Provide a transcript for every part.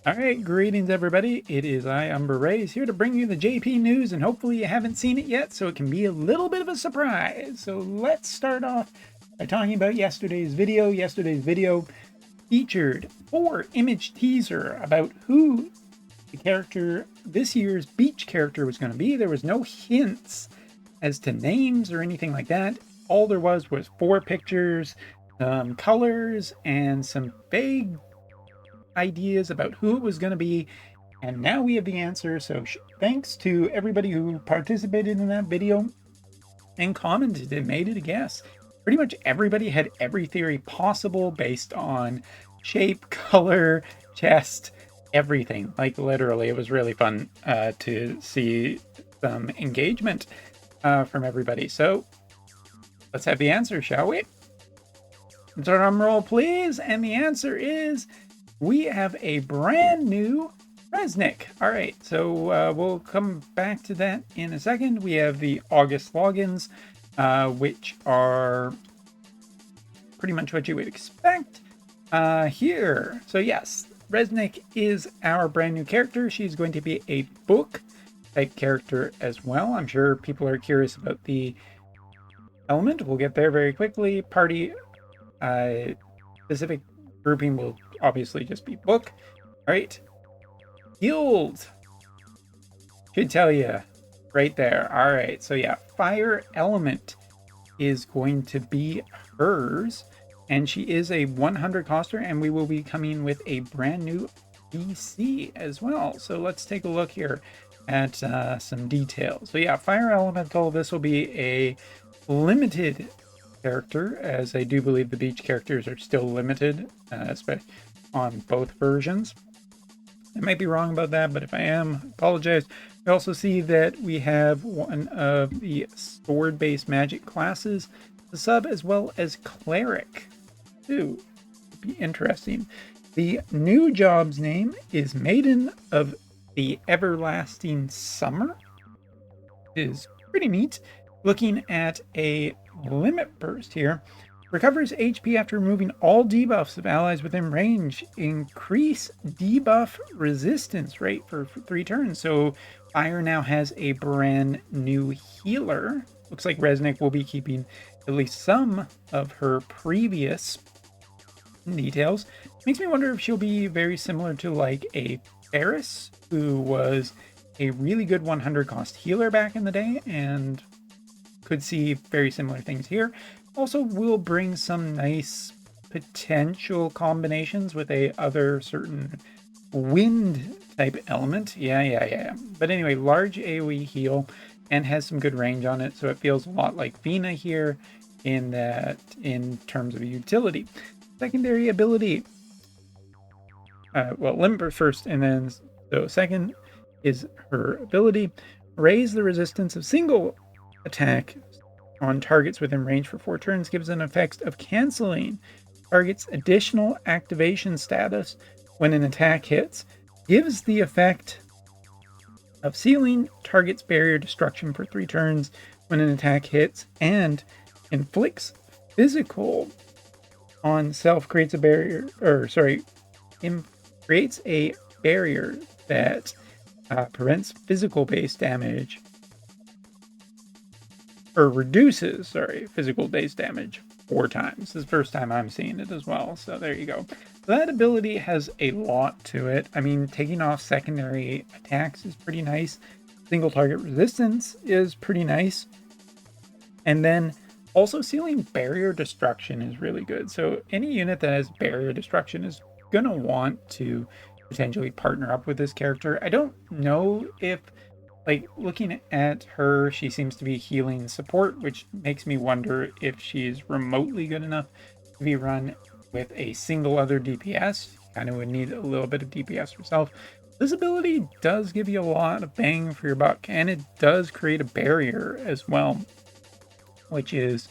Alright, greetings everybody. It is I, Umber Rays, here to bring you the JP news, and hopefully you haven't seen it yet, so it can be a little bit of a surprise. So let's start off by talking about yesterday's video. Yesterday's video featured 4-image teaser about who the character, this year's beach character, was going to be. There was no hints as to names or anything like that. All there was 4 pictures, some colors, and some vague ideas about who it was going to be, and now we have the answer. So thanks to everybody who participated in that video and commented and made it a guess. Pretty much everybody had every theory possible based on shape, color, chest, everything. Like literally, it was really fun to see some engagement from everybody. So let's have the answer, shall we? Drum roll, please. And the answer is we have a brand new Resnick. All right, so we'll come back to that in a second. We have the August logins, which are pretty much what you would expect here. So yes, Resnick is our brand new character. She's going to be a book type character as well. I'm sure people are curious about the element. We'll get there very quickly. Party specific grouping will obviously just be book. All right, guild should tell you right there. All right, so yeah, fire element is going to be hers, and she is a 100 coster, and we will be coming with a brand new BC as well. So let's take a look here at some details. So yeah, fire elemental, this will be a limited character, as I do believe the beach characters are still limited, especially on both versions. I might be wrong about that, but if I am, apologize. We also see that we have one of the sword-based magic classes, the sub, as well as cleric. Ooh, be interesting. The new job's name is Maiden of the Everlasting Summer. It is pretty neat. Looking at a limit burst here, recovers HP after removing all debuffs of allies within range. Increase debuff resistance rate for 3 turns. So Fire now has a brand new healer. Looks like Resnick will be keeping at least some of her previous details. Makes me wonder if she'll be very similar to like a Ferris, who was a really good 100 cost healer back in the day, and could see very similar things here. Also will bring some nice potential combinations with a other certain wind type element. Yeah. But anyway, large AoE heal and has some good range on it, so it feels a lot like Vina here in that, in terms of utility. Secondary ability, well, limber first, and then so second is her ability, raise the resistance of single attack on targets within range for 4 turns, gives an effect of canceling target's additional activation status when an attack hits, gives the effect of sealing target's barrier destruction for 3 turns when an attack hits, and inflicts physical on self, creates a barrier, creates a barrier that prevents physical based damage, or reduces, physical base damage 4 times. This is the first time I'm seeing it as well, so there you go. That ability has a lot to it. I mean, taking off secondary attacks is pretty nice. Single target resistance is pretty nice. And then also sealing barrier destruction is really good. So any unit that has barrier destruction is gonna want to potentially partner up with this character. I don't know if, like, looking at her, she seems to be healing support, which makes me wonder if she's remotely good enough to be run with a single other DPS. Kind of would need a little bit of DPS herself. This ability does give you a lot of bang for your buck, and it does create a barrier as well, which is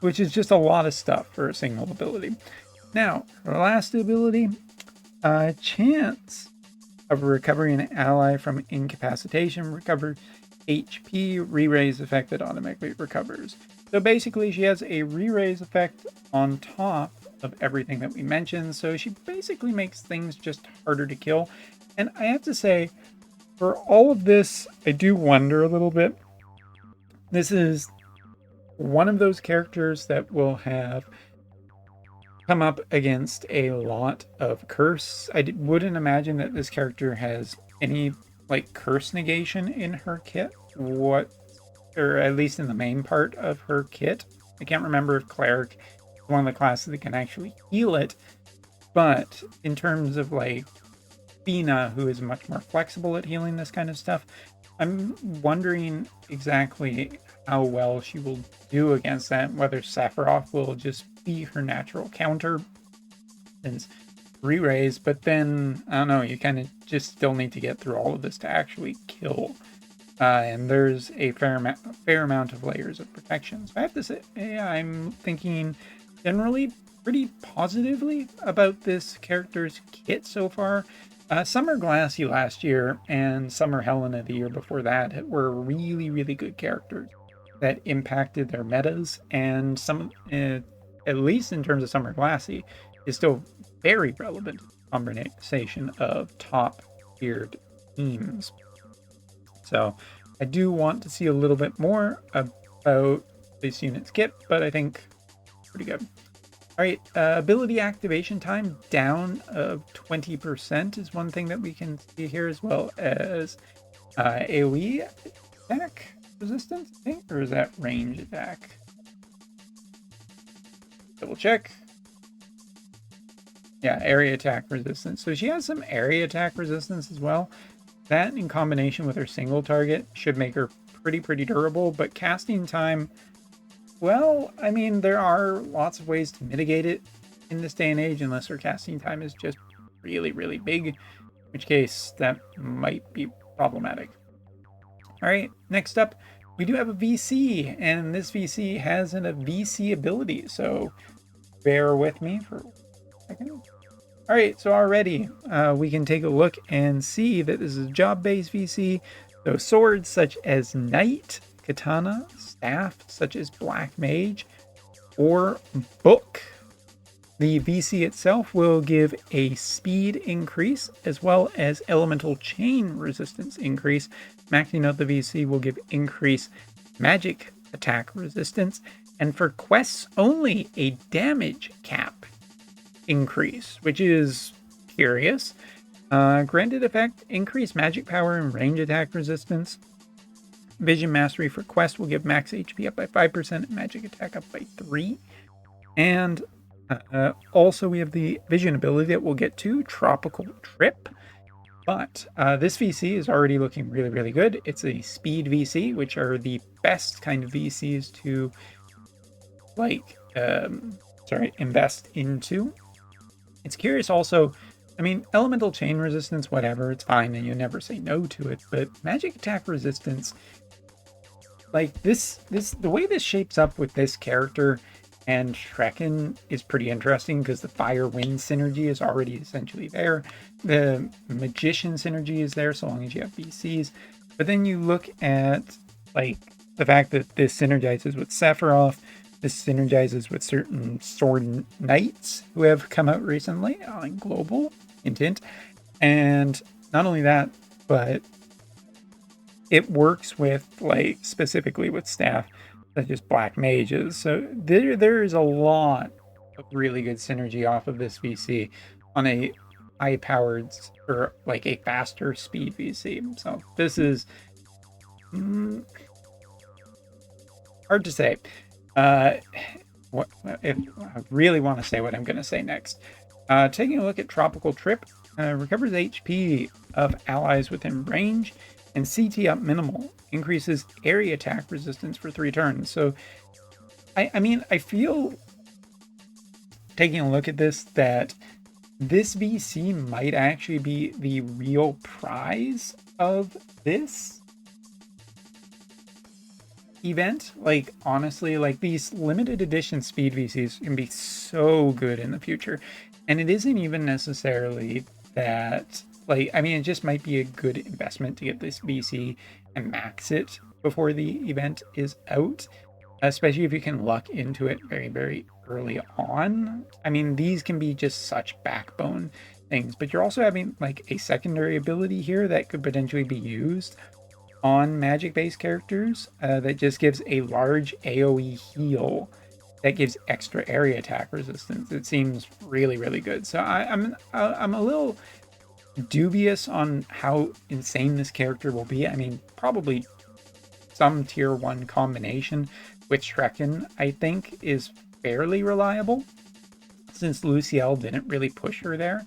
just a lot of stuff for a single ability. Now, her last ability, chance of recovering an ally from incapacitation, recover HP, re-raise effect that automatically recovers. So basically she has a re-raise effect on top of everything that we mentioned. So she basically makes things just harder to kill. And I have to say, for all of this, I do wonder a little bit. This is one of those characters that will have come up against a lot of curse. I wouldn't imagine that this character has any like curse negation in her kit, or at least in the main part of her kit. I can't remember if cleric is one of the classes that can actually heal it, but in terms of like Fina, who is much more flexible at healing this kind of stuff, I'm wondering exactly how well she will do against that, whether Sephiroth will just be her natural counter since re-raise, but then I don't know, you kind of just still need to get through all of this to actually kill. And there's a fair amount of layers of protection. So I have to say, I'm thinking generally pretty positively about this character's kit so far. Summer Glassy last year and Summer Helena the year before that were really, really good characters that impacted their metas, and some, at least in terms of Summer Glassy, is still very relevant conversation of top-tiered teams. So I do want to see a little bit more about this unit's kit, but I think pretty good. All right, ability activation time down of 20% is one thing that we can see here, as well as AoE attack resistance, I think, or is that range attack? Double check. Yeah, area attack resistance. So she has some area attack resistance as well. That in combination with her single target should make her pretty durable, but casting time, well, I mean, there are lots of ways to mitigate it in this day and age, unless her casting time is just really big, in which case that might be problematic. All right, next up, we do have a VC, and this VC has a VC ability, so bear with me for a second. All right, so already we can take a look and see that this is a job-based VC. So swords such as Knight, Katana, staff such as Black Mage, or Book. The VC itself will give a speed increase as well as elemental chain resistance increase. Maxing out the VC will give increased magic attack resistance, and for quests only, a damage cap increase, which is curious. Granted effect, increased magic power and range attack resistance. Vision Mastery for quest will give max HP up by 5% and magic attack up by 3. And also we have the vision ability that we'll get to, Tropical Trip. But this VC is already looking really good. It's a speed VC, which are the best kind of VCs to invest into. It's curious also, I mean, elemental chain resistance, whatever, it's fine, and you never say no to it, but magic attack resistance, like the way this shapes up with this character and Shreken is pretty interesting, because the fire-wind synergy is already essentially there. The magician synergy is there so long as you have VCs. But then you look at like the fact that this synergizes with Sephiroth, this synergizes with certain sword knights who have come out recently on global, hint. And not only that, but it works with like specifically with staff such as Black Mages. So there is a lot of really good synergy off of this VC on a high-powered or like a faster speed VC. So this is hard to say. What if I really want to say what I'm going to say next? Taking a look at Tropical Trip, recovers HP of allies within range, and CT up minimal, increases area attack resistance for 3 turns. So, I mean, I feel, taking a look at this, that this VC might actually be the real prize of this event. Like, honestly, like these limited edition speed VCs can be so good in the future. And it isn't even necessarily that, like, I mean, it just might be a good investment to get this VC and max it before the event is out, especially if you can luck into it very early on. I mean, these can be just such backbone things, but you're also having like a secondary ability here that could potentially be used on magic-based characters that just gives a large AoE heal that gives extra area attack resistance. It seems really, really good. So I'm a little dubious on how insane this character will be. I mean, probably some tier 1 combination with Shrekken, I think, is fairly reliable, since Luciel didn't really push her there,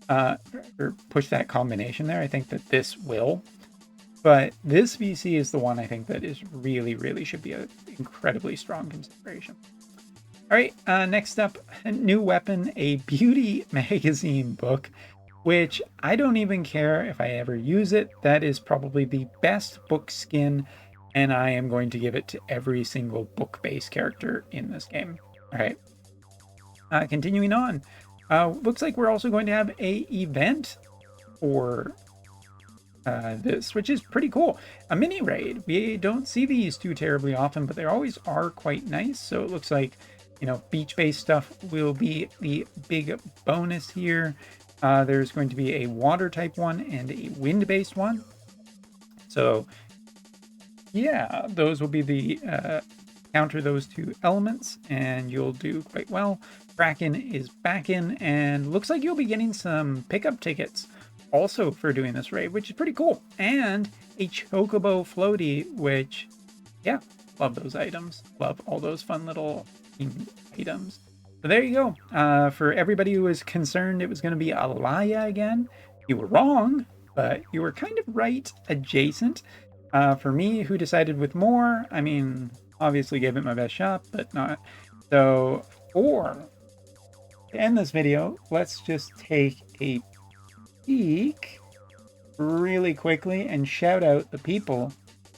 or push that combination there. I think that this will. But this VC is the one I think that is really should be an incredibly strong consideration. All right, next up, a new weapon, a beauty magazine book, which I don't even care if I ever use it. That is probably the best book skin, and I am going to give it to every single book-based character in this game. All right, continuing on. Looks like we're also going to have a event for this, which is pretty cool. A mini raid. We don't see these too terribly often, but they always are quite nice. So it looks like, you know, beach-based stuff will be the big bonus here. There's going to be a water type one and a wind-based one. So yeah, those will be the counter those two elements, and you'll do quite well. Kraken is back in, and looks like you'll be getting some pickup tickets also for doing this raid, which is pretty cool. And a Chocobo floaty, which, yeah, love those items. Love all those fun little items. So there you go. For everybody who was concerned it was going to be Alaya again, you were wrong, but you were kind of right adjacent. For me, who decided with more, I mean, obviously gave it my best shot, but not. So to end this video, let's just take a peek really quickly and shout out the people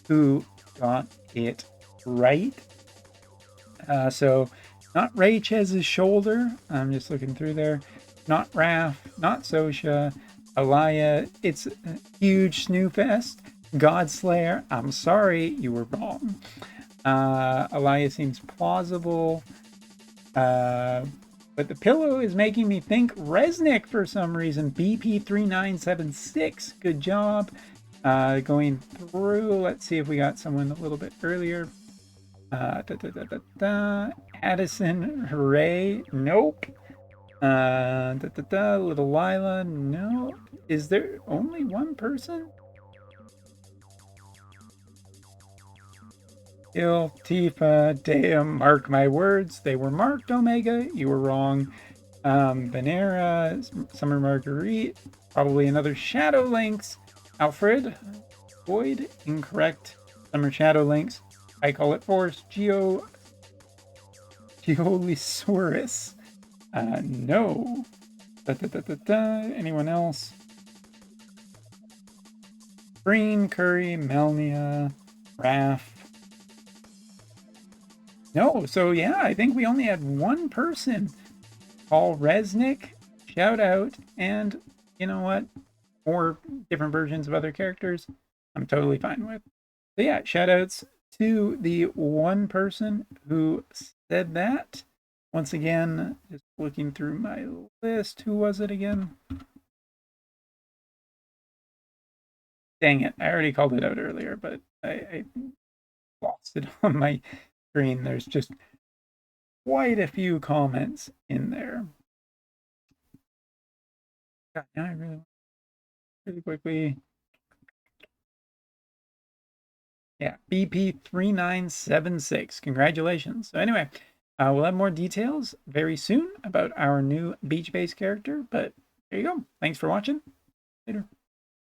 who got it right. So not Raychez's shoulder. I'm just looking through there. Not Raph, not Sosha, Alaya. It's a huge Snoofest. Godslayer, I'm sorry, you were wrong. Alaya seems plausible. But the pillow is making me think Resnick for some reason. BP3976, good job. Going through, let's see if we got someone a little bit earlier. Addison, hooray, nope. Little Lila, no. Is there only one person? Il, Tifa, Deum, mark my words. They were marked, Omega. You were wrong. Venera, Summer Marguerite, probably another Shadow Lynx. Alfred, Void, incorrect. Summer Shadow Lynx. I call it Force. Geolisaurus. No. Anyone else? Green, Curry, Melnia, Raph. No, so yeah, I think we only had one person. Paul Resnick, shout out, and you know what? More different versions of other characters, I'm totally fine with. So yeah, shout outs to the one person who said that. Once again, just looking through my list, who was it again? Dang it, I already called it out earlier, but I lost it on my screen. There's just quite a few comments in there. God, now I really quickly. Yeah, BP3976. Congratulations. So anyway, we'll have more details very soon about our new beach-based character, but there you go. Thanks for watching. Later.